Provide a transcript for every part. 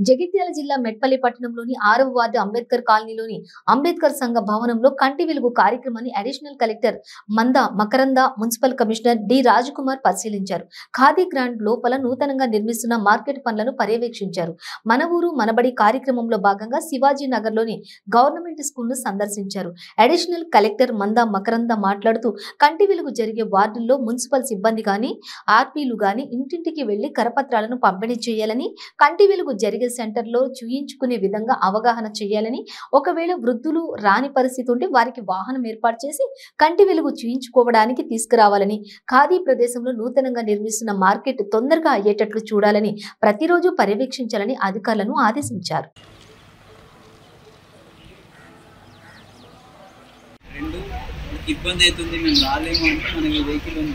జగిత్యాల జిల్లా మెట్పల్లి పట్టణంలోని 6వ వార్డు అంబేద్కర్ కాలనీలోని అంబేద్కర్ సంఘ భవనంలో కంటి వెలుగు కార్యక్రమాన్ని అడిషనల్ కలెక్టర్ మంద మకరంద, మున్సిపల్ కమిషనర్ డి రాజకుమార్ పరిశీలించారు. ఖాదీ గ్రాండ్ లోపల నూతనంగా నిర్మిస్తున్న మార్కెట్ పనులను పర్యవేక్షించారు. మన ఊరు మనబడి కార్యక్రమంలో భాగంగా శివాజీ నగర్లోని గవర్నమెంట్ స్కూల్ ను సందర్శించారు. అడిషనల్ కలెక్టర్ మంద మకరంద మాట్లాడుతూ కంటి వెలుగు జరిగే వార్డుల్లో మున్సిపల్ సిబ్బంది గాని, ఆర్పీలు గాని ఇంటింటికి వెళ్లి కరపత్రాలను పంపిణీ చేయాలని, కంటి వెలుగు జరిగే సెంటర్లో చూయించుకునే విధంగా అవగాహన చేయాలని, ఒకవేళ వృద్ధులు రాని పరిస్థితి ఉంటే వారికి వాహనం ఏర్పాటు చేసి కంటి వెలుగు చూయించుకోవడానికి తీసుకురావాలని, ఖాదీ ప్రదేశంలో నూతనంగా నిర్మిస్తున్న మార్కెట్ తొందరగా అయ్యేటట్లు చూడాలని, ప్రతిరోజు పర్యవేక్షించాలని అధికారులను ఆదేశించారు. ఇబ్బంది అవుతుంది, మేము రాలేము అంటే మనకి వెహికల్ ఉంది.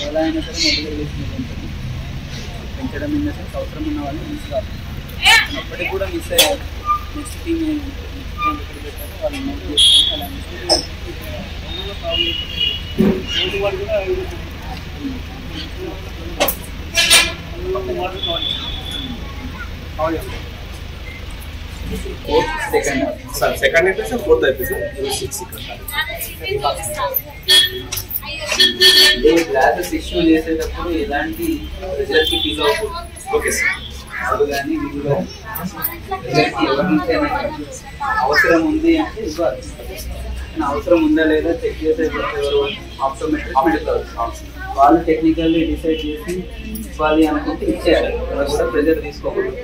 ఎలా అయినా సరే మొదలు పెంచడం ఇన్ ద సెన్స్ అవసరం ఉన్న వాళ్ళు మిస్ కాదు. అప్పటికి కూడా మిస్ అయ్యారు. నెక్స్ట్ టీమ్ ఎక్కడ పెట్టారో వాళ్ళు నోట్ చేసుకొని అలా second episode fourth episode glasses issue చేసేటప్పుడు ఎలాంటి రిజల్ట్కి ఫీల్ అవ్వకూడదు. Okay sir. అది కానీ వీళ్ళు ఎవరి నుంచైనా అవసరం ఉంది అంటే ఇవ్వాలి. అవసరం ఉందా లేదా చెక్ చేసే ఆటోమేటిక్ వాళ్ళు టెక్నికల్లీ డిసైడ్ చేసి ఇవ్వాలి అనుకుంటే ఇచ్చేయాలి. ఎవరు కూడా ప్రెజర్ తీసుకోకూడదు.